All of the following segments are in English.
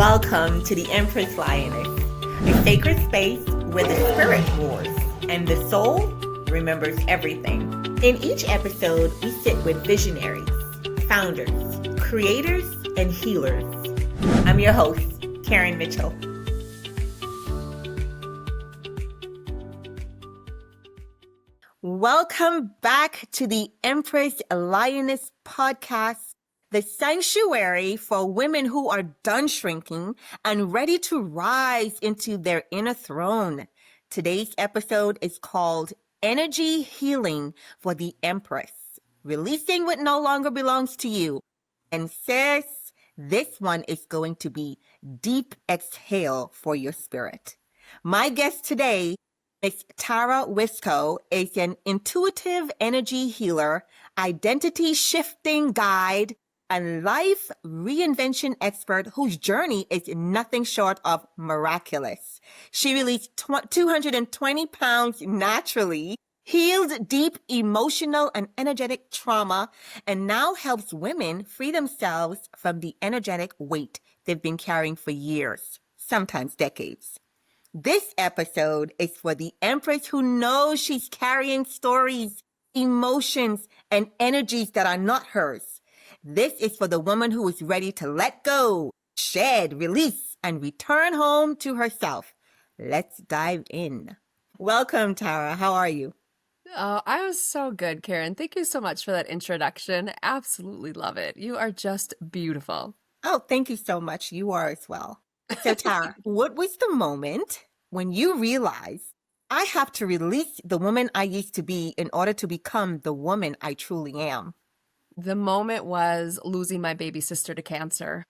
Welcome to the Empress Lioness, a sacred space where the spirit roars and the soul remembers everything. In each episode, we sit with visionaries, founders, creators, and healers. I'm your host, Karen Mitchell. Welcome back to the Empress Lioness Podcast, the sanctuary for women who are done shrinking and ready to rise into their inner throne. Today's episode is called Energy Healing for the Empress, releasing what no longer belongs to you. And sis, this one is going to be deep exhale for your spirit. My guest today, Miss Tara Winslow, is an intuitive energy healer, identity shifting guide, and life reinvention expert whose journey is nothing short of miraculous. She released 220 pounds naturally, healed deep emotional and energetic trauma, and now helps women free themselves from the energetic weight they've been carrying for years, sometimes decades. This episode is for the Empress who knows she's carrying stories, emotions, and energies that are not hers. This is for the woman who is ready to let go, shed, release, and return home to herself. Let's dive in. Welcome, Tara. How are you? Oh, I was so good, Karen. Thank you so much for that introduction. Absolutely love it. You are just beautiful. Oh, thank you so much. You are as well. So, Tara, what was the moment when you realized I have to release the woman I used to be in order to become the woman I truly am? The moment was losing my baby sister to cancer.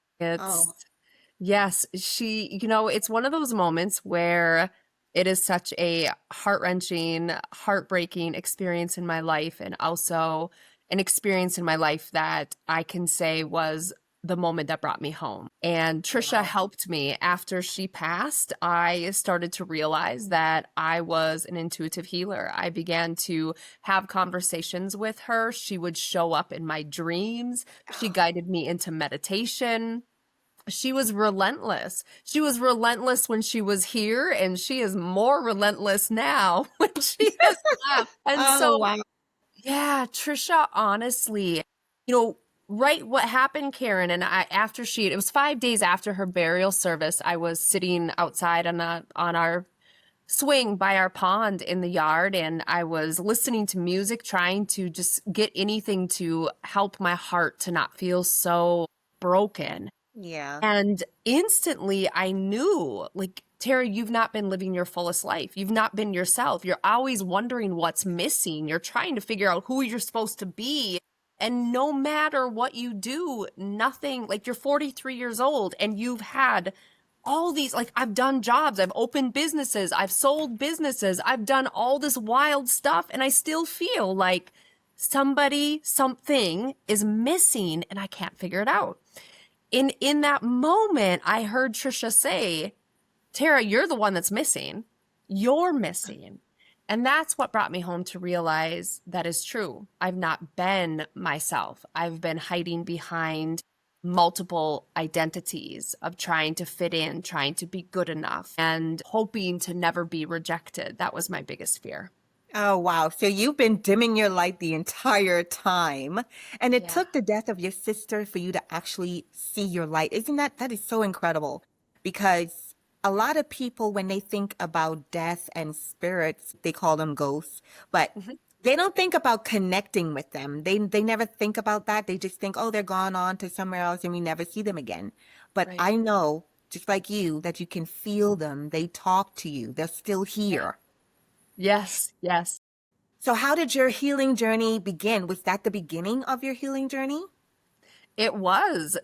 Yes, it's one of those moments where it is such a heart-wrenching, heartbreaking experience in my life, and also an experience in my life that I can say was the moment that brought me home. And Trisha helped me. After she passed, I started to realize that I was an intuitive healer. I began to have conversations with her. She would show up in my dreams. She guided me into meditation. She was relentless. She was relentless when she was here, and she is more relentless now when she has left. And Wow. yeah, Trisha, honestly, right what happened, Karen, and it was 5 days after her burial service, I was sitting outside on our swing by our pond in the yard, and I was listening to music, trying to just get anything to help my heart to not feel so broken. Yeah. And instantly I knew, like, Tara, you've not been living your fullest life. You've not been yourself. You're always wondering what's missing. You're trying to figure out who you're supposed to be. And no matter what you do, nothing, like, you're 43 years old and you've had all these, like, I've done jobs, I've opened businesses, I've sold businesses, I've done all this wild stuff, and I still feel like something is missing and I can't figure it out. In that moment, I heard Trisha say, Tara, you're the one that's missing. You're missing. And that's what brought me home to realize that is true. I've not been myself. I've been hiding behind multiple identities of trying to fit in, trying to be good enough, and hoping to never be rejected. That was my biggest fear. Oh, wow. So you've been dimming your light the entire time, and it took the death of your sister for you to actually see your light. That is so incredible? Because a lot of people, when they think about death and spirits, they call them ghosts, but they don't think about connecting with them. They never think about that. They just think, oh, they're gone on to somewhere else and we never see them again. But Right. I know, just like you, that you can feel them. They talk to you. They're still here. Yes, yes. So how did your healing journey begin? Was that the beginning of your healing journey? It was,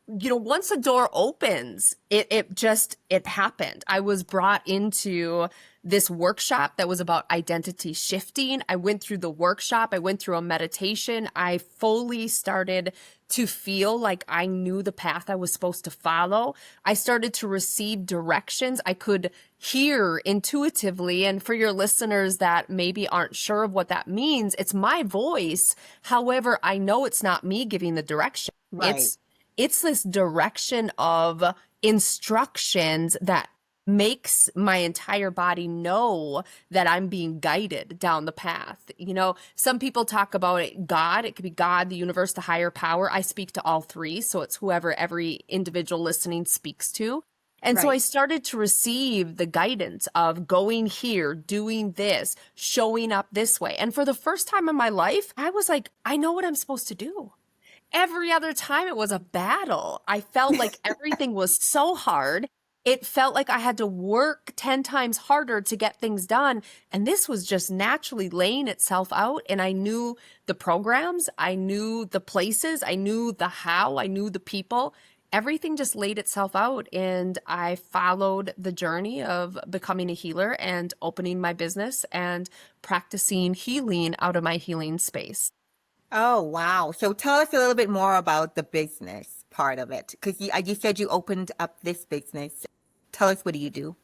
once a door opens, it happened. I was brought into this workshop that was about identity shifting. I went through the workshop. I went through a meditation. I fully started to feel like I knew the path I was supposed to follow. I started to receive directions. I could hear intuitively. And for your listeners that maybe aren't sure of what that means, it's my voice. However, I know it's not me giving the direction. Right. It's this direction of instructions that makes my entire body know that I'm being guided down the path. You know, some people talk about it, God. It could be God, the universe, the higher power. I speak to all three. So it's whoever every individual listening speaks to. And so I Right. started to receive the guidance of going here, doing this, showing up this way. And for the first time in my life, I was like, I know what I'm supposed to do. Every other time it was a battle. I felt like everything was so hard. It felt like I had to work 10 times harder to get things done. And this was just naturally laying itself out. And I knew the programs, I knew the places, I knew the how, I knew the people. Everything just laid itself out. And I followed the journey of becoming a healer and opening my business and practicing healing out of my healing space. Oh, wow. So tell us a little bit more about the business part of it, because you said you opened up this business. Tell us, what do you do?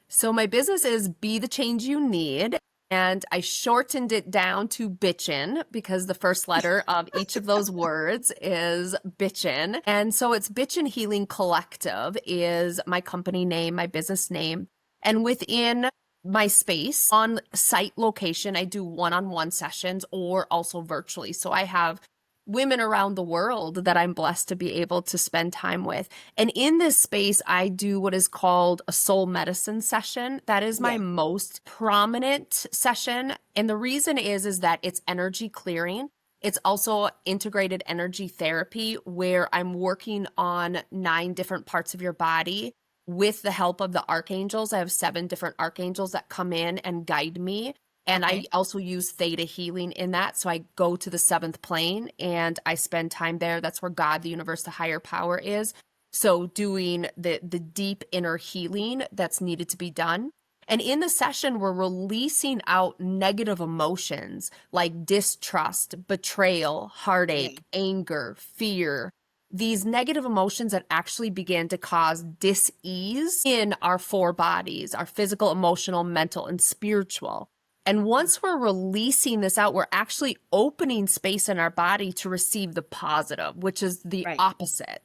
So my business is Be the Change You Need. And I shortened it down to bitchin because the first letter of each of those words is bitchin. And so it's Bitchin Healing Collective is my company name, my business name. And within my space on site location, I do one-on-one sessions or also virtually. So I have women around the world that I'm blessed to be able to spend time with. And in this space, I do what is called a soul medicine session. That is my Yes. most prominent session. And the reason is that it's energy clearing. It's also integrated energy therapy where I'm working on 9 different parts of your body with the help of the archangels. I have 7 different archangels that come in and guide me. And I Okay. also use theta healing in that. So I go to the 7th plane and I spend time there. That's where God, the universe, the higher power is. So doing the deep inner healing that's needed to be done. And in the session, we're releasing out negative emotions like distrust, betrayal, heartache, Yes. anger, fear. These negative emotions that actually begin to cause dis-ease in our 4 bodies, our physical, emotional, mental, and spiritual. And once we're releasing this out, we're actually opening space in our body to receive the positive, which is the Right. opposite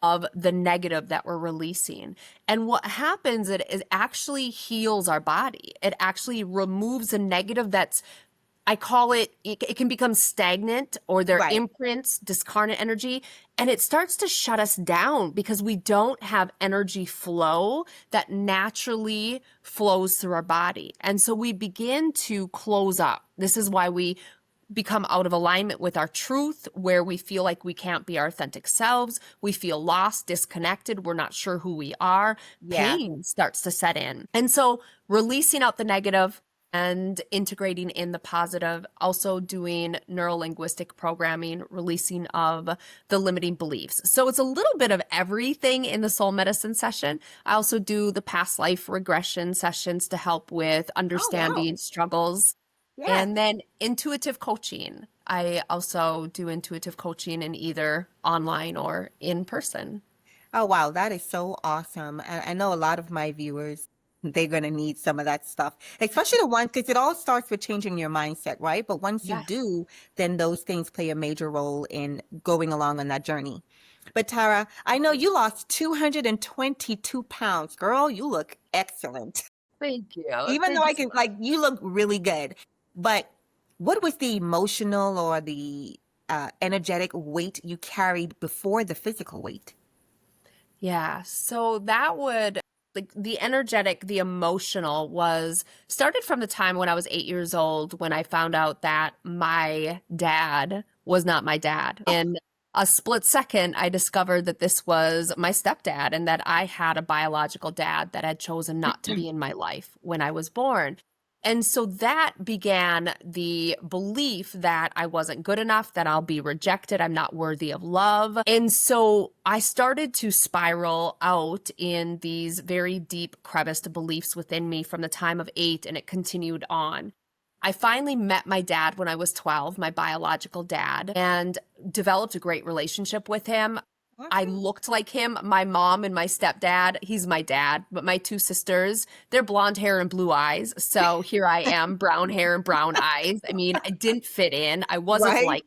of the negative that we're releasing. And what happens is it actually heals our body. It actually removes a negative that's, I call it can become stagnant or their Right. imprints, discarnate energy, and it starts to shut us down because we don't have energy flow that naturally flows through our body. And so we begin to close up. This is why we become out of alignment with our truth, where we feel like we can't be our authentic selves. We feel lost, disconnected. We're not sure who we are. Yeah. Pain starts to set in. And so releasing out the negative and integrating in the positive, also doing neuro-linguistic programming, releasing of the limiting beliefs. So it's a little bit of everything in the soul medicine session. I also do the past life regression sessions to help with Oh, wow. understanding struggles. Yeah. And then intuitive coaching. I also do intuitive coaching in either online or in person. Oh, wow. That is so awesome. And I know a lot of my viewers, they're going to need some of that stuff, especially the ones, because it all starts with changing your mindset, right? But once you Yes. do, then those things play a major role in going along on that journey. But Tara, I know you lost 222 pounds. Girl, you look excellent. Thank you. Even though Thank you I so can, much. like, you look really good. But what was the emotional or the energetic weight you carried before the physical weight? Yeah. So that would, like, the energetic, the emotional was started from the time when I was 8 years old when I found out that my dad was not my dad. Oh, In a split second, I discovered that this was my stepdad and that I had a biological dad that had chosen not to be in my life when I was born. And so that began the belief that I wasn't good enough, that I'll be rejected, I'm not worthy of love. And so I started to spiral out in these very deep creviced beliefs within me from the time of 8, and it continued on. I finally met my dad when I was 12, my biological dad, and developed a great relationship with him. I okay. looked like him. My mom and my stepdad, he's my dad, but my 2 sisters, they're blonde hair and blue eyes. So here I am, brown hair and brown eyes. I mean, I didn't fit in. I wasn't Right? like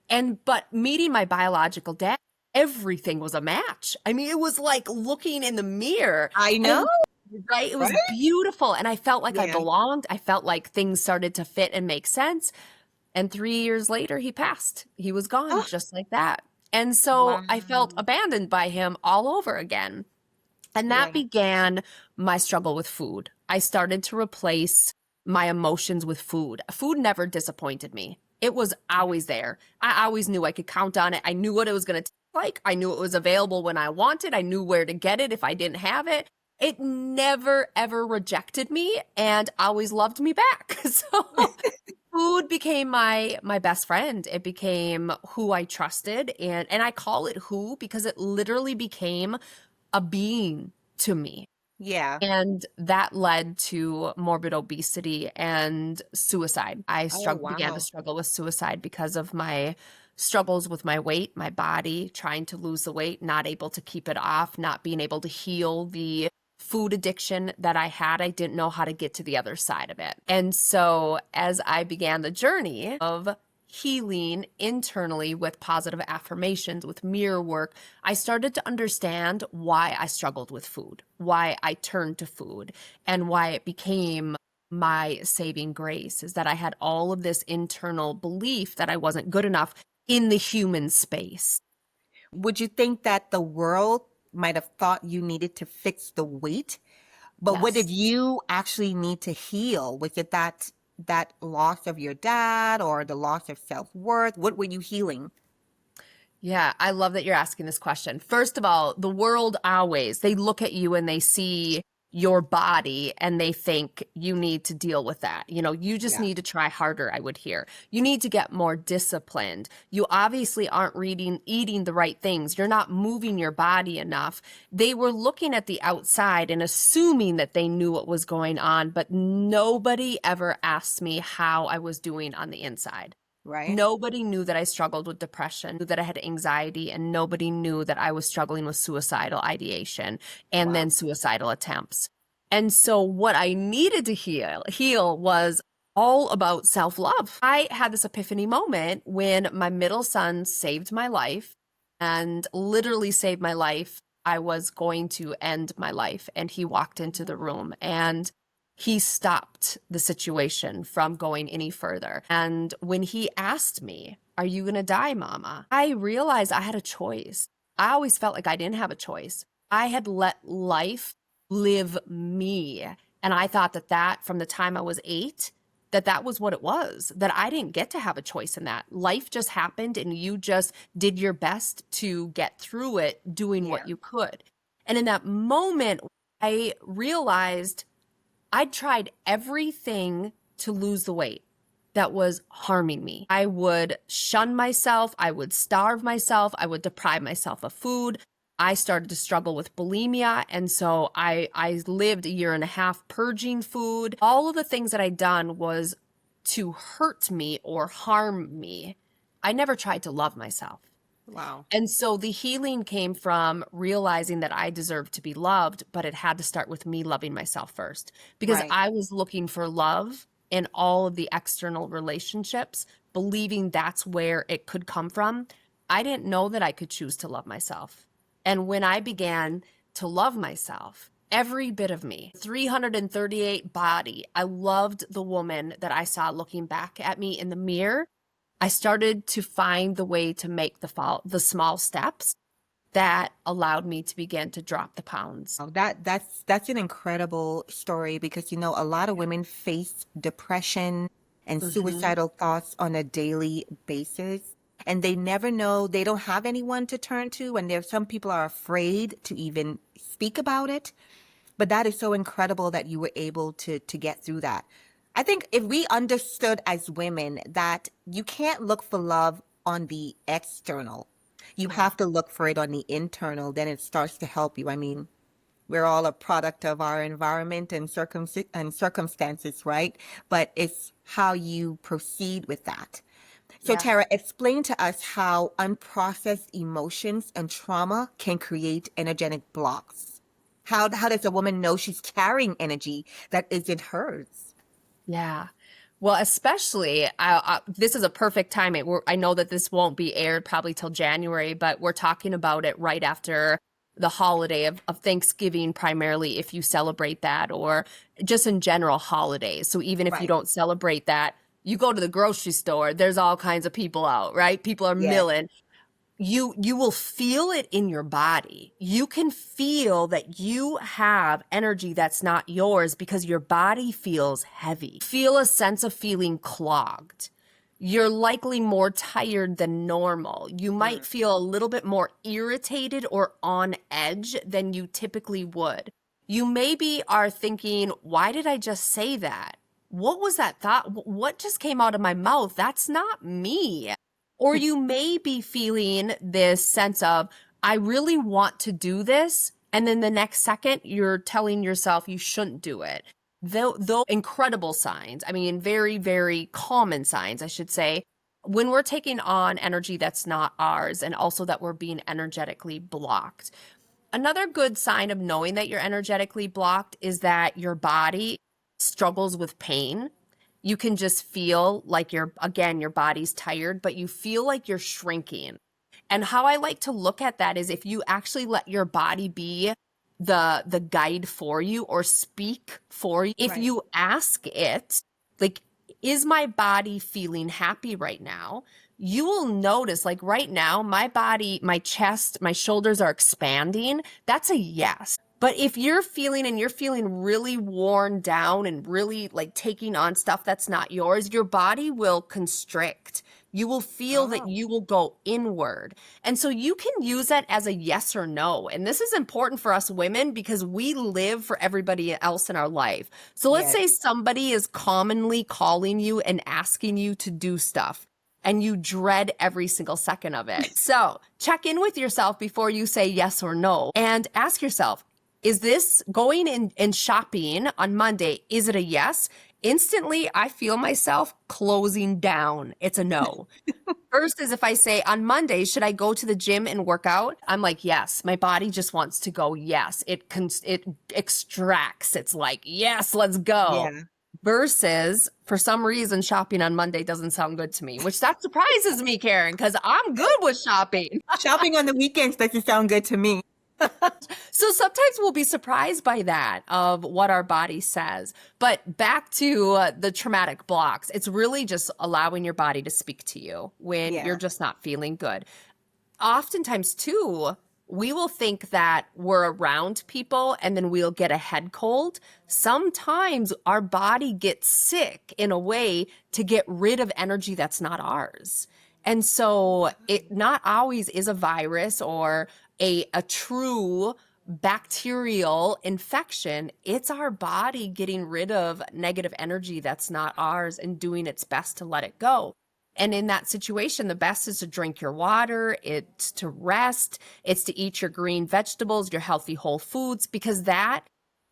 them. But meeting my biological dad, everything was a match. I mean, it was like looking in the mirror. I know, Right? It was right? beautiful. And I felt like I Yeah. belonged. I felt like things started to fit and make sense. And 3 years later, he passed. He was gone Oh, just like that. And so wow. I felt abandoned by him all over again. And that Yeah. began my struggle with food. I started to replace my emotions with food. Food never disappointed me. It was always there. I always knew I could count on it. I knew what it was going to taste like. I knew it was available when I wanted. I knew where to get it if I didn't have it. It never, ever rejected me and always loved me back. So food became my best friend. It became who I trusted. And I call it who because it literally became a being to me. Yeah. And that led to morbid obesity and suicide. I Oh, began to wow. struggle with suicide because of my struggles with my weight, my body, trying to lose the weight, not able to keep it off, not being able to heal the food addiction that I had. I didn't know how to get to the other side of it. And so as I began the journey of healing internally with positive affirmations, with mirror work, I started to understand why I struggled with food, why I turned to food, and why it became my saving grace is that I had all of this internal belief that I wasn't good enough in the human space. Would you think that the world might have thought you needed to fix the weight? But what did Yes. you actually need to heal? Was it that loss of your dad or the loss of self-worth? What were you healing? Yeah, I love that you're asking this question. First of all, the world always, they look at you and they see your body and they think you need to deal with that. You know, you just Yeah. need to try harder, I would hear. You need to get more disciplined. You obviously aren't eating the right things. You're not moving your body enough. They were looking at the outside and assuming that they knew what was going on, but nobody ever asked me how I was doing on the inside. Right? Nobody knew that I struggled with depression, knew that I had anxiety, and nobody knew that I was struggling with suicidal ideation and Wow. then suicidal attempts. And so what I needed to heal was all about self-love. I had this epiphany moment when my middle son saved my life and literally saved my life. I was going to end my life and he walked into the room and he stopped the situation from going any further. And when he asked me, "Are you going to die, mama?" I realized I had a choice. I always felt like I didn't have a choice. I had let life live me. And I thought that from the time I was 8, that was what it was, that I didn't get to have a choice in that. Life just happened and you just did your best to get through it doing Yeah. what you could. And in that moment, I realized I'd tried everything to lose the weight that was harming me. I would shun myself. I would starve myself. I would deprive myself of food. I started to struggle with bulimia. And so I lived a year and a half purging food. All of the things that I'd done was to hurt me or harm me. I never tried to love myself. Wow. And so the healing came from realizing that I deserved to be loved, but it had to start with me loving myself first because Right. I was looking for love in all of the external relationships, believing that's where it could come from. I didn't know that I could choose to love myself. And when I began to love myself, every bit of me, 338 body, I loved the woman that I saw looking back at me in the mirror. I started to find the way to make the small steps that allowed me to begin to drop the pounds. Oh, that's an incredible story because a lot of women face depression and Hmm. suicidal thoughts on a daily basis, and they never know they don't have anyone to turn to, and there's some people are afraid to even speak about it. But that is so incredible that you were able to get through that. I think if we understood as women that you can't look for love on the external, you Yeah. have to look for it on the internal, then it starts to help you. I mean, we're all a product of our environment and circumstances, right? But it's how you proceed with that. So, Yeah. Tara, explain to us how unprocessed emotions and trauma can create energetic blocks. How does a woman know she's carrying energy that isn't hers? Yeah. Well, especially, this is a perfect timing. I know that this won't be aired probably till January, but we're talking about it right after the holiday of Thanksgiving, primarily if you celebrate that, or just in general holidays. So even if you Right. don't celebrate that, you go to the grocery store, there's all kinds of people out, right? People are Yes. milling. You will feel it in your body. You can feel that you have energy that's not yours because your body feels heavy. Feel a sense of feeling clogged. You're likely more tired than normal. You might feel a little bit more irritated or on edge than you typically would. You maybe are thinking, why did I just say that? What was that thought? What just came out of my mouth? That's not me. Or you may be feeling this sense of, I really want to do this. And then the next second, you're telling yourself you shouldn't do it. Though incredible signs, I mean, very, very common signs, I should say, when we're taking on energy that's not ours, and also that we're being energetically blocked. Another good sign of knowing that you're energetically blocked is that your body struggles with pain. You can just feel like your body's tired, but you feel like you're shrinking. And how I like to look at that is if you actually let your body be the guide for you or speak for you. If Right. you ask it, like, is my body feeling happy right now? You will notice, like right now, my body, my chest, my shoulders are expanding. That's a yes. But if you're feeling really worn down and really like taking on stuff that's not yours, your body will constrict. You will feel that Oh, you will go inward. And so you can use that as a yes or no. And this is important for us women because we live for everybody else in our life. So let's yes. say somebody is commonly calling you and asking you to do stuff, and you dread every single second of it. So check in with yourself before you say yes or no and ask yourself, is this going in and shopping on Monday? Is it a yes? Instantly, I feel myself closing down. It's a no. First is if I say on Monday, should I go to the gym and work out? I'm like, yes. My body just wants to go. Yes. It extracts. It's like, yes, let's go. Yeah. Versus for some reason, shopping on Monday doesn't sound good to me, which that surprises me, Karen, because I'm good with shopping. Shopping on the weekends doesn't sound good to me. So sometimes we'll be surprised by that of what our body says. But back to the traumatic blocks, it's really just allowing your body to speak to you when Yeah. you're just not feeling good. Oftentimes, too, we will think that we're around people and then we'll get a head cold. Sometimes our body gets sick in a way to get rid of energy that's not ours. And so it not always is a virus or a true bacterial infection. It's our body getting rid of negative energy that's not ours and doing its best to let it go. And in that situation, the best is to drink your water, it's to rest, it's to eat your green vegetables, your healthy whole foods, because that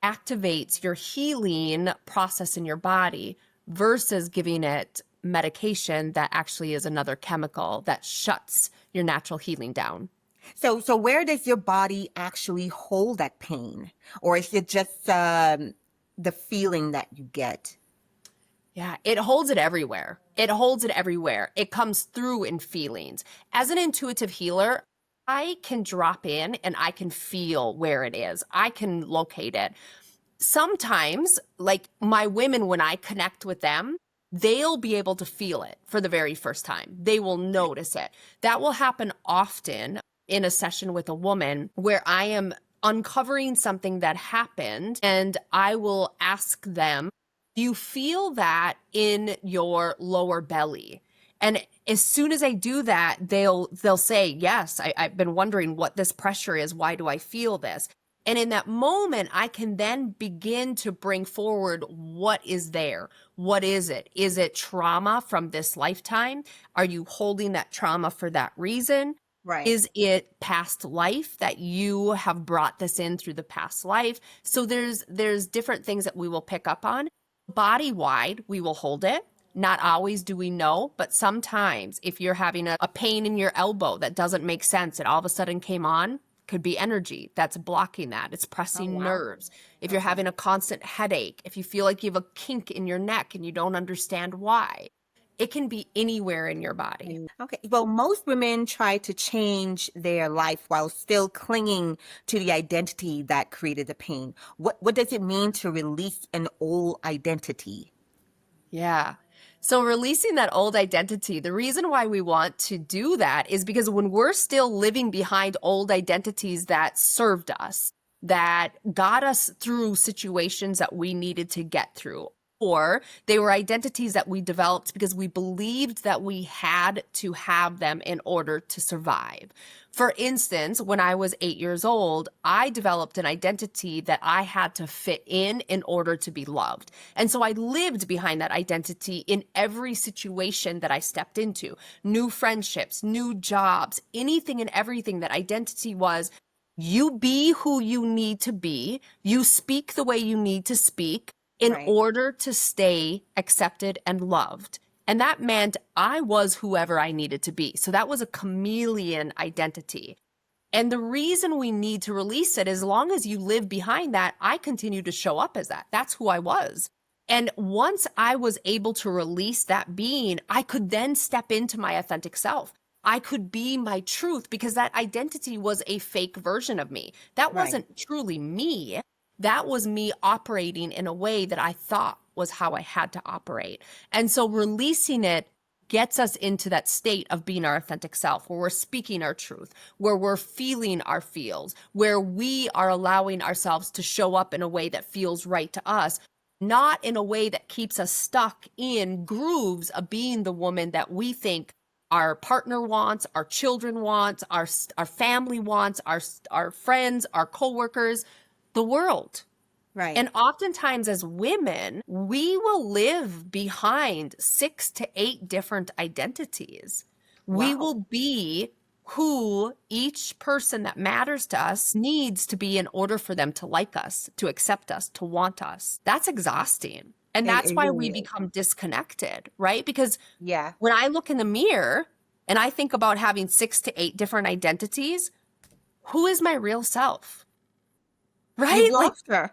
activates your healing process in your body versus giving it medication that actually is another chemical that shuts your natural healing down. So where does your body actually hold that pain? Or is it just the feeling that you get? Yeah, it holds it everywhere. It holds it everywhere. It comes through in feelings. As an intuitive healer, I can drop in and I can feel where it is. I can locate it. Sometimes, like my women, when I connect with them, they'll be able to feel it for the very first time. They will notice it. That will happen often in a session with a woman where I am uncovering something that happened and I will ask them, do you feel that in your lower belly? And as soon as I do that, they'll say, yes, I've been wondering what this pressure is. Why do I feel this? And in that moment, I can then begin to bring forward what is there. What is it? Is it trauma from this lifetime? Are you holding that trauma for that reason? Right. Is it past life that you have brought this in through the past life? So there's different things that we will pick up on. Body wide, we will hold it. Not always do we know, but sometimes if you're having a pain in your elbow that doesn't make sense, it all of a sudden came on, could be energy that's blocking that. It's pressing wow. nerves. If you're having a constant headache, if you feel like you have a kink in your neck and you don't understand why, it can be anywhere in your body. Okay. Well, most women try to change their life while still clinging to the identity that created the pain. What does it mean to release an old identity? Yeah. So releasing that old identity, the reason why we want to do that is because when we're still living behind old identities that served us, that got us through situations that we needed to get through, or they were identities that we developed because we believed that we had to have them in order to survive. For instance, when I was 8 years old, I developed an identity that I had to fit in order to be loved. And so I lived behind that identity in every situation that I stepped into. New friendships, new jobs, anything and everything. That identity was, you be who you need to be, you speak the way you need to speak in order to stay accepted and loved. And that meant I was whoever I needed to be. So that was a chameleon identity. And the reason we need to release it, as long as you live behind that, I continue to show up as that. That's who I was. And once I was able to release that being, I could then step into my authentic self. I could be my truth, because that identity was a fake version of me. That wasn't truly me. That was me operating in a way that I thought was how I had to operate. And so releasing it gets us into that state of being our authentic self, where we're speaking our truth, where we're feeling our feels, where we are allowing ourselves to show up in a way that feels right to us, not in a way that keeps us stuck in grooves of being the woman that we think our partner wants, our children want, our family wants, our friends, our coworkers, the world. Right. And oftentimes as women, we will live behind 6 to 8 different identities. We will be who each person that matters to us needs to be in order for them to like us, to accept us, to want us. That's exhausting. And that's why we become disconnected, right? Because when I look in the mirror and I think about having 6 to 8 different identities, who is my real self? Right? You've lost her.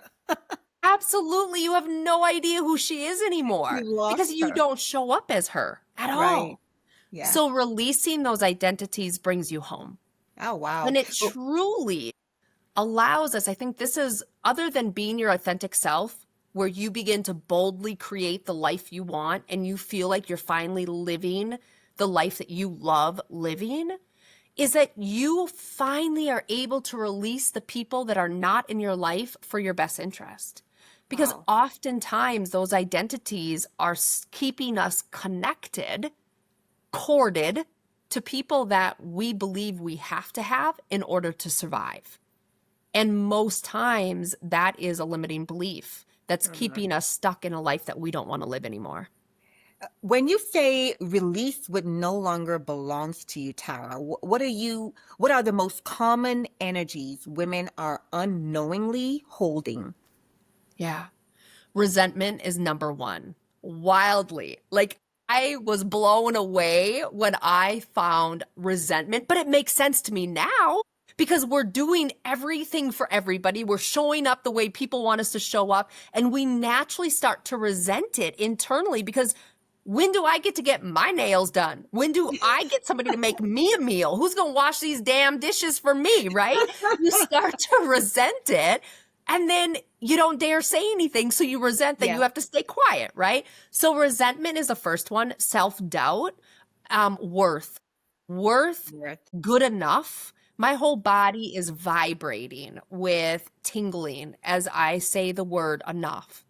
Absolutely. You have no idea who she is anymore because you don't show up as her at all. Yeah. So releasing those identities brings you home. Oh, wow. And it truly allows us, I think this is, other than being your authentic self, where you begin to boldly create the life you want and you feel like you're finally living the life that you love living, is that you finally are able to release the people that are not in your life for your best interest. Because oftentimes those identities are keeping us connected, corded to people that we believe we have to have in order to survive. And most times that is a limiting belief that's keeping us stuck in a life that we don't want to live anymore. When you say release what no longer belongs to you, Tara, what are the most common energies women are unknowingly holding? Yeah. Resentment is number one. Wildly. Like, I was blown away when I found resentment, but it makes sense to me now because we're doing everything for everybody. We're showing up the way people want us to show up, and we naturally start to resent it internally because when do I get my nails done? When do I get somebody to make me a meal? Who's going to wash these damn dishes for me, right? You start to resent it, and then you don't dare say anything, so you resent that you have to stay quiet, right? So resentment is the first one. Self-doubt, worth, good enough. My whole body is vibrating with tingling as I say the word enough.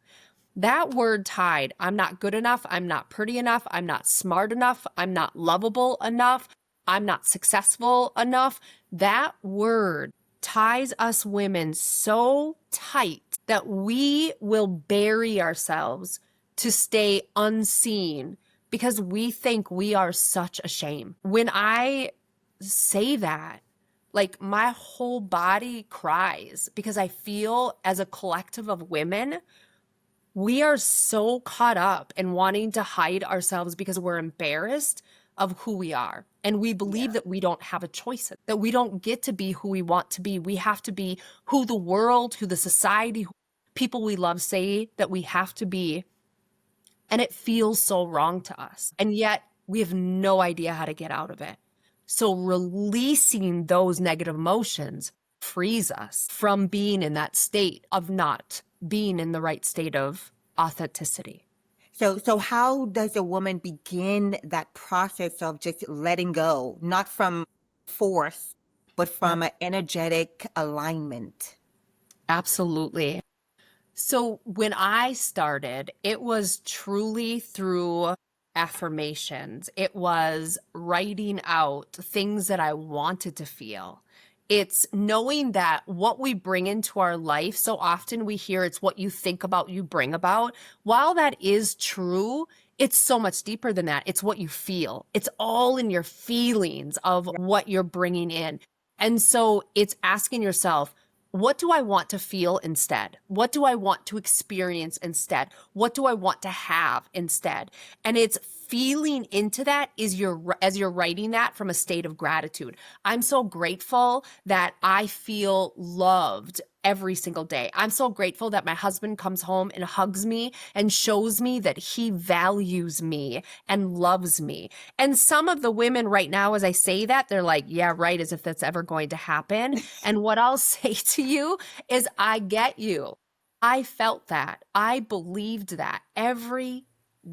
That word tied, I'm not good enough, I'm not pretty enough, I'm not smart enough, I'm not lovable enough, I'm not successful enough. That word ties us women so tight that we will bury ourselves to stay unseen because we think we are such a shame. When I say that, like, my whole body cries because I feel, as a collective of women, we are so caught up in wanting to hide ourselves because we're embarrassed of who we are. And we believe that we don't have a choice, that we don't get to be who we want to be. We have to be who the world, who the society, who people we love say that we have to be. And it feels so wrong to us. And yet we have no idea how to get out of it. So releasing those negative emotions frees us from being in that state of not being in the right state of authenticity. So how does a woman begin that process of just letting go, not from force, but from an energetic alignment? Absolutely. So when I started, it was truly through affirmations. It was writing out things that I wanted to feel. It's knowing that what we bring into our life, so often we hear it's what you think about, you bring about. While that is true, it's so much deeper than that. It's what you feel. It's all in your feelings of what you're bringing in. And so it's asking yourself, what do I want to feel instead? What do I want to experience instead? What do I want to have instead? And it's feeling into that as you're writing that from a state of gratitude. I'm so grateful that I feel loved every single day. I'm so grateful that my husband comes home and hugs me and shows me that he values me and loves me. And some of the women right now, as I say that, they're like, yeah, right, as if that's ever going to happen. And what I'll say to you is, I get you. I felt that. I believed that every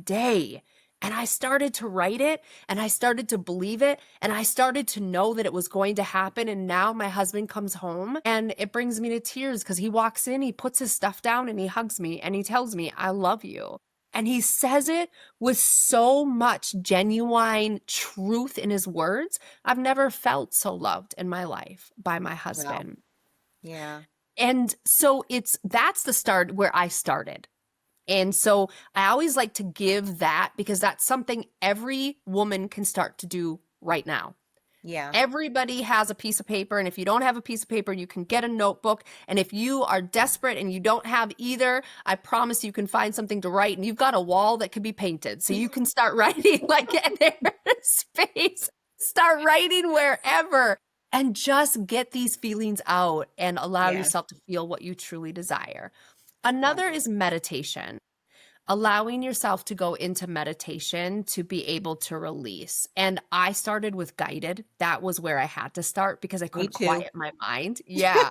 day. And I started to write it and I started to believe it and I started to know that it was going to happen. And now my husband comes home and it brings me to tears because he walks in, he puts his stuff down and he hugs me and he tells me, I love you. And he says it with so much genuine truth in his words. I've never felt so loved in my life by my husband. Wow. Yeah. And so that's the start where I started. And so I always like to give that because that's something every woman can start to do right now. Yeah. Everybody has a piece of paper. And if you don't have a piece of paper, you can get a notebook. And if you are desperate and you don't have either, I promise you can find something to write. And you've got a wall that could be painted. So you can start writing like in their space. Start writing wherever. And just get these feelings out and allow yourself to feel what you truly desire. Another is meditation, allowing yourself to go into meditation to be able to release. And I started with guided. That was where I had to start because I couldn't quiet my mind. Yeah.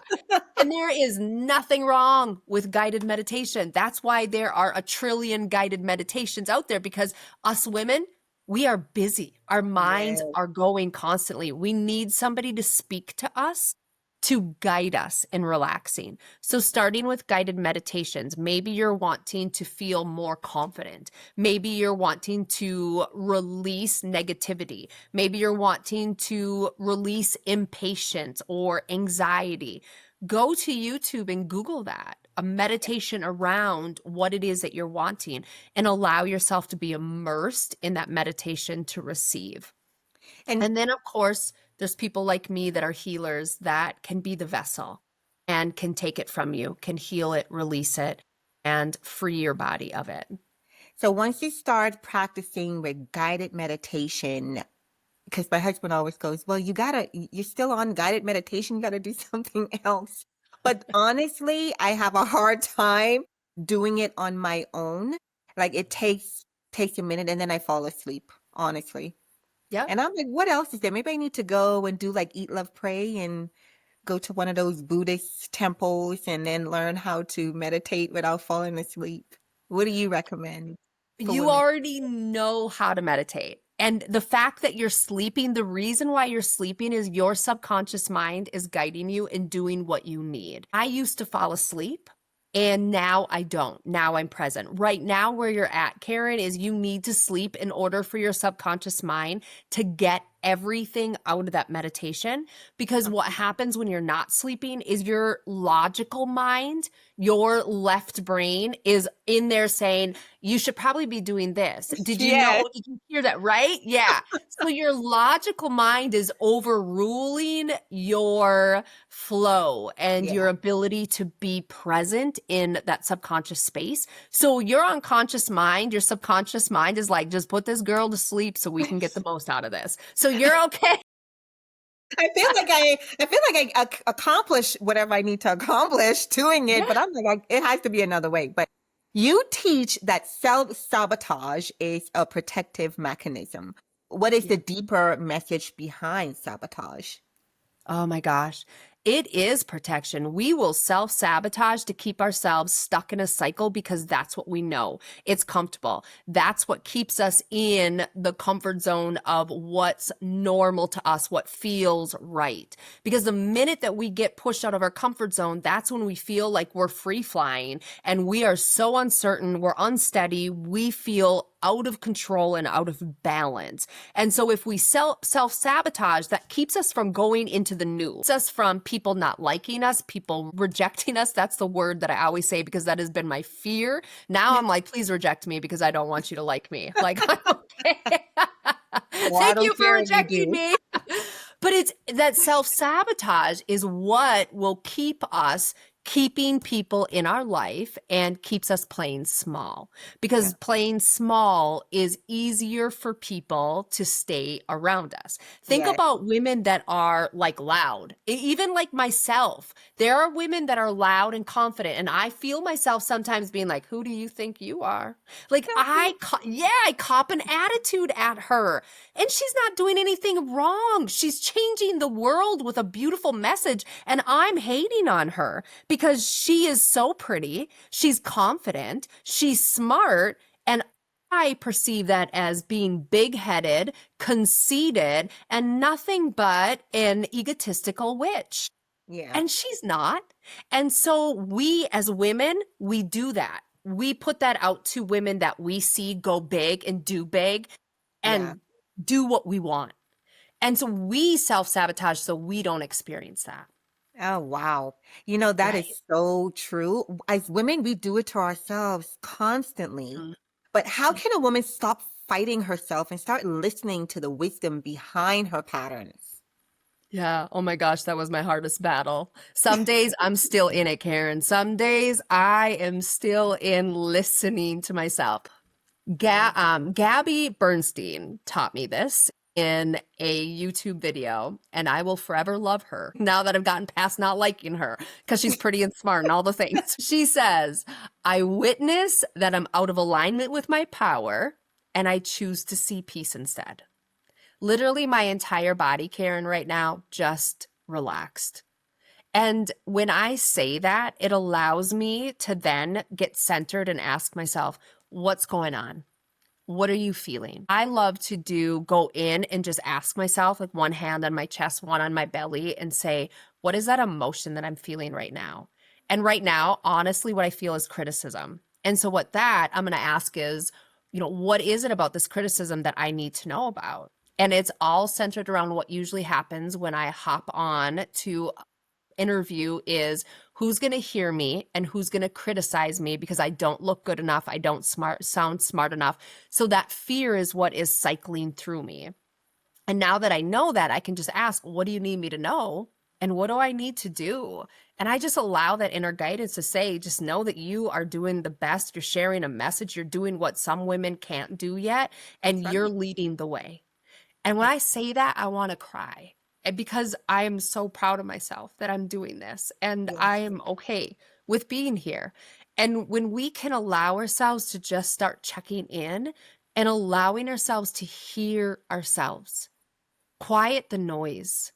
And there is nothing wrong with guided meditation. That's why there are a trillion guided meditations out there, because us women, we are busy. Our minds are going constantly. We need somebody to speak to us, to guide us in relaxing. So starting with guided meditations, maybe you're wanting to feel more confident. Maybe you're wanting to release negativity. Maybe you're wanting to release impatience or anxiety. Go to YouTube and Google that, a meditation around what it is that you're wanting, and allow yourself to be immersed in that meditation to receive. And then, of course, there's people like me that are healers that can be the vessel and can take it from you, can heal it, release it, and free your body of it. So once you start practicing with guided meditation, because my husband always goes, well, you're still on guided meditation, you got to do something else. But honestly, I have a hard time doing it on my own. Like it takes a minute and then I fall asleep, honestly. Yeah. And I'm like, what else is there? Maybe I need to go and do like Eat, Love, Pray and go to one of those Buddhist temples and then learn how to meditate without falling asleep. What do you recommend? You already know how to meditate. And the fact that you're sleeping, the reason why you're sleeping is your subconscious mind is guiding you in doing what you need. I used to fall asleep. And now I don't. Now I'm present. Right now, where you're at, Karen, is you need to sleep in order for your subconscious mind to get everything out of that meditation, because what happens when you're not sleeping is your logical mind, your left brain is in there saying, you should probably be doing this. Did you Yes. know? Did you hear that? Right? Yeah. So your logical mind is overruling your flow and your ability to be present in that subconscious space. So your unconscious mind, your subconscious mind is like, just put this girl to sleep so we can get the most out of this. So you're okay. I feel like I accomplish whatever I need to accomplish doing it, but I'm like, it has to be another way. But you teach that self-sabotage is a protective mechanism. What is the deeper message behind sabotage? Oh my gosh. It is protection. We will self-sabotage to keep ourselves stuck in a cycle because that's what we know. It's comfortable. That's what keeps us in the comfort zone of what's normal to us, what feels right. Because the minute that we get pushed out of our comfort zone, that's when we feel like we're free flying and we are so uncertain, we're unsteady, we feel out of control and out of balance. And so if we self-sabotage, that keeps us from going into the new. Keeps us from people not liking us, people rejecting us. That's the word that I always say because that has been my fear. Now I'm like, please reject me because I don't want you to like me. Like, okay. Well, I Thank don't you for care if you rejecting do. me. But it's that self-sabotage is what will keep us keeping people in our life and keeps us playing small, because playing small is easier for people to stay around us. Think about women that are like loud, even like myself. There are women that are loud and confident, and I feel myself sometimes being like, who do you think you are? Like I cop an attitude at her, and she's not doing anything wrong. She's changing the world with a beautiful message, and I'm hating on her because she is so pretty, she's confident, she's smart, and I perceive that as being big-headed, conceited, and nothing but an egotistical witch. Yeah. And she's not. And so we as women, we do that. We put that out to women that we see go big and do what we want. And so we self-sabotage so we don't experience that. Oh, wow. You know, that Right. is so true. As women, we do it to ourselves constantly. But how can a woman stop fighting herself and start listening to the wisdom behind her patterns? Yeah. Oh my gosh, that was my hardest battle. Some days I'm still in it, Karen. Some days I am still in listening to myself. Gabby Bernstein taught me this in a YouTube video, and I will forever love her now that I've gotten past not liking her because she's pretty and smart and all the things. She says, I witness that I'm out of alignment with my power, and I choose to see peace instead. Literally, my entire body, Karen, right now just relaxed. And when I say that, it allows me to then get centered and ask myself, what's going on? What are you feeling? I love to go in and just ask myself, like one hand on my chest, one on my belly, and say, what is that emotion that I'm feeling right now? And right now, honestly, what I feel is criticism. And so what that I'm going to ask is, what is it about this criticism that I need to know about? And it's all centered around what usually happens when I hop on to interview is who's going to hear me and who's going to criticize me because I don't look good enough. I don't sound smart enough. So that fear is what is cycling through me. And now that I know that, I can just ask, what do you need me to know? And what do I need to do? And I just allow that inner guidance to say, just know that you are doing the best. You're sharing a message. You're doing what some women can't do yet. And you're leading the way. And when I say that, I want to cry. And because I am so proud of myself that I'm doing this and I am okay with being here. And when we can allow ourselves to just start checking in and allowing ourselves to hear ourselves, quiet the noise,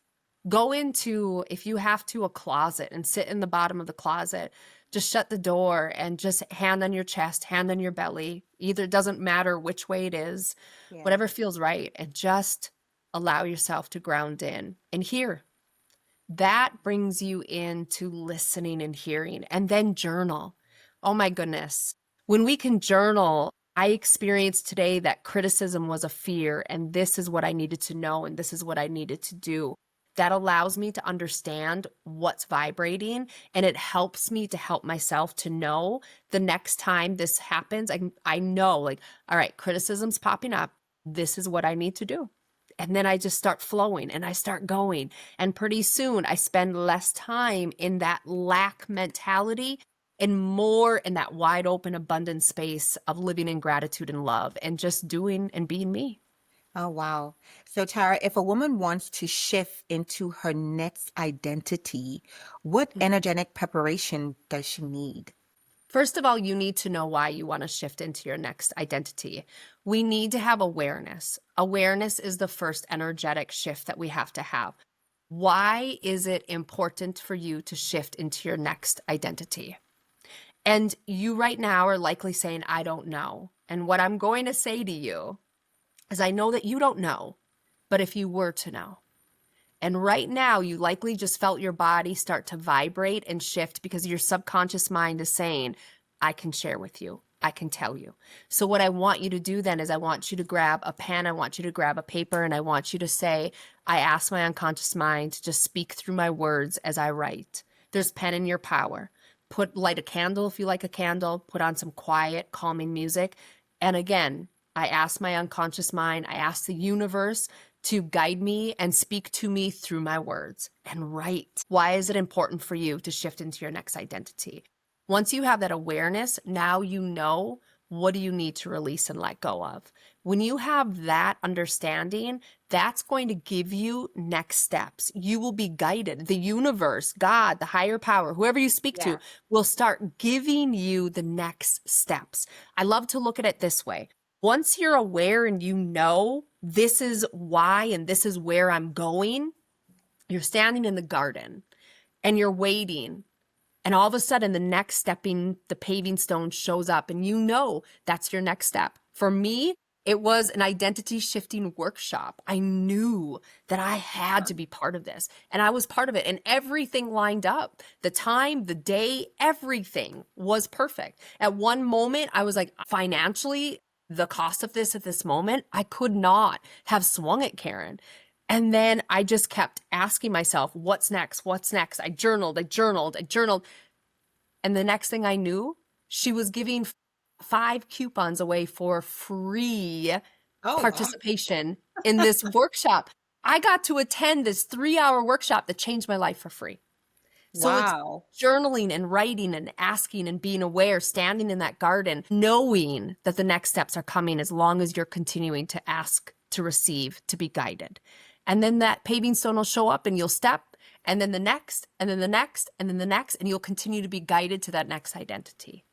go into, if you have to, a closet and sit in the bottom of the closet, just shut the door and just hand on your chest, hand on your belly. Either, it doesn't matter which way it is, whatever feels right, and just allow yourself to ground in and hear. That brings you into listening and hearing, and then journal. Oh my goodness. When we can journal, I experienced today that criticism was a fear, and this is what I needed to know, and this is what I needed to do. That allows me to understand what's vibrating, and it helps me to help myself to know the next time this happens. I know, like, all right, criticism's popping up. This is what I need to do. And then I just start flowing and I start going. And pretty soon I spend less time in that lack mentality and more in that wide open, abundant space of living in gratitude and love and just doing and being me. Oh, wow. So, Tara, if a woman wants to shift into her next identity, what energetic preparation does she need? First of all, you need to know why you want to shift into your next identity. We need to have awareness. Awareness is the first energetic shift that we have to have. Why is it important for you to shift into your next identity? And you right now are likely saying, I don't know. And what I'm going to say to you is I know that you don't know, but if you were to know, and right now you likely just felt your body start to vibrate and shift because your subconscious mind is saying, I can share with you. I can tell you. So what I want you to do then is I want you to grab a pen, I want you to grab a paper, and I want you to say, I ask my unconscious mind to just speak through my words as I write. There's pen in your power. Light a candle if you like a candle, put on some quiet, calming music. And again, I ask my unconscious mind, I ask the universe to guide me and speak to me through my words and write. Why is it important for you to shift into your next identity? Once you have that awareness, now you know what do you need to release and let go of. When you have that understanding, that's going to give you next steps. You will be guided. The universe, God, the higher power, whoever you speak to, will start giving you the next steps. I love to look at it this way. Once you're aware and you know this is why and this is where I'm going, you're standing in the garden and you're waiting. And all of a sudden, the paving stone shows up and you know that's your next step. For me, it was an identity shifting workshop. I knew that I had to be part of this and I was part of it and everything lined up. The time, the day, everything was perfect. At one moment, I was like, financially, the cost of this at this moment, I could not have swung it, Karen. And then I just kept asking myself, what's next? What's next? I journaled. And the next thing I knew, she was giving 5 coupons away for free participation in this workshop. I got to attend this 3-hour workshop that changed my life for free. So it's journaling and writing and asking and being aware, standing in that garden, knowing that the next steps are coming as long as you're continuing to ask, to receive, to be guided. And then that paving stone will show up and you'll step, and then the next, and then the next, and then the next, and you'll continue to be guided to that next identity.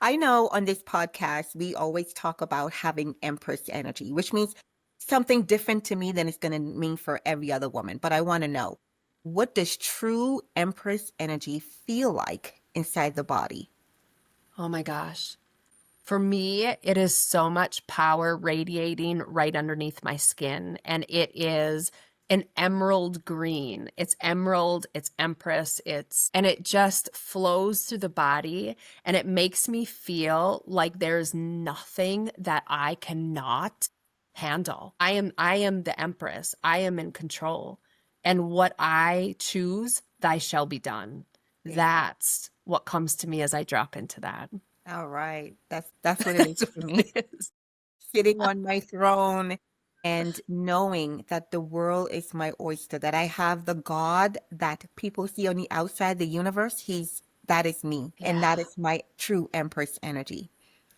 I know on this podcast, we always talk about having Empress energy, which means something different to me than it's going to mean for every other woman. But I want to know, what does true Empress energy feel like inside the body? Oh my gosh. For me, it is so much power radiating right underneath my skin. And it is an emerald green. It's emerald, it's Empress, and it just flows through the body and it makes me feel like there's nothing that I cannot handle. I am the Empress. I am in control. And what I choose, thy shall be done. Yeah. That's what comes to me as I drop into that. All right. That's what it is for me. Sitting on my throne and knowing that the world is my oyster, that I have the God that people see on the outside, the universe, that is me. Yeah. And that is my true Empress energy.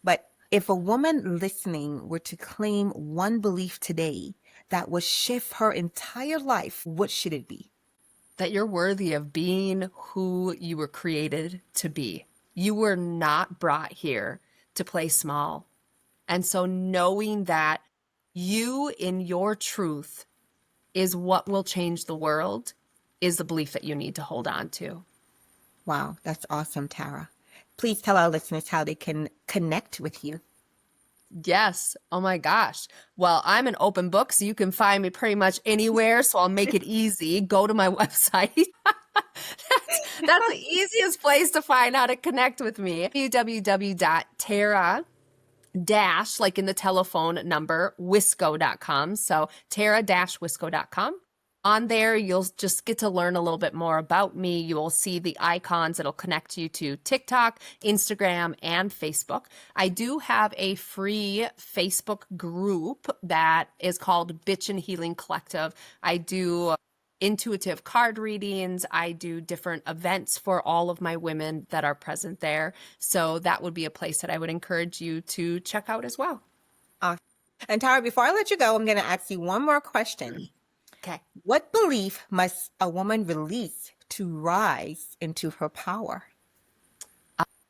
But if a woman listening were to claim one belief today that would shift her entire life, what should it be? That you're worthy of being who you were created to be. You were not brought here to play small. And so knowing that you in your truth is what will change the world is the belief that you need to hold on to. Wow, that's awesome, Tara. Please tell our listeners how they can connect with you. Yes. Oh my gosh. Well, I'm an open book, so you can find me pretty much anywhere. So I'll make it easy. Go to my website. That's the easiest place to find how to connect with me. www.tara dash, like in the telephone number, wisco.com. So tara-wisco.com. On there, you'll just get to learn a little bit more about me. You will see the icons. It'll connect you to TikTok, Instagram, and Facebook. I do have a free Facebook group that is called Bitch and Healing Collective. I do intuitive card readings. I do different events for all of my women that are present there. So that would be a place that I would encourage you to check out as well. And Tara, before I let you go, I'm going to ask you one more question. Okay. What belief must a woman release to rise into her power?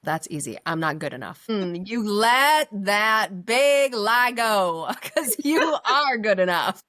That's easy. I'm not good enough. You let that big lie go because you are good enough.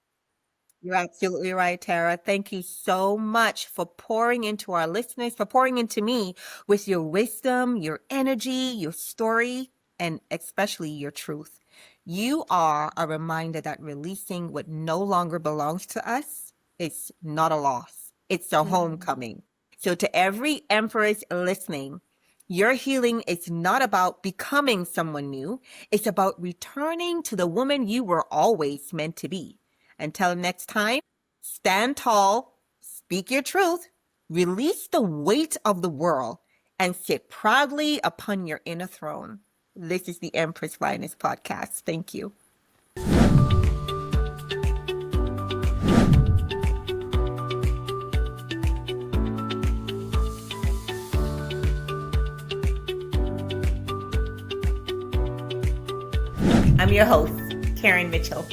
You're absolutely right, Tara. Thank you so much for pouring into our listeners, for pouring into me with your wisdom, your energy, your story, and especially your truth. You are a reminder that releasing what no longer belongs to us is not a loss. It's a homecoming. So to every Empress listening, your healing is not about becoming someone new. It's about returning to the woman you were always meant to be. Until next time, stand tall, speak your truth, release the weight of the world, and sit proudly upon your inner throne. This is the Empress Lioness Podcast. Thank you. I'm your host, Karen Mitchell.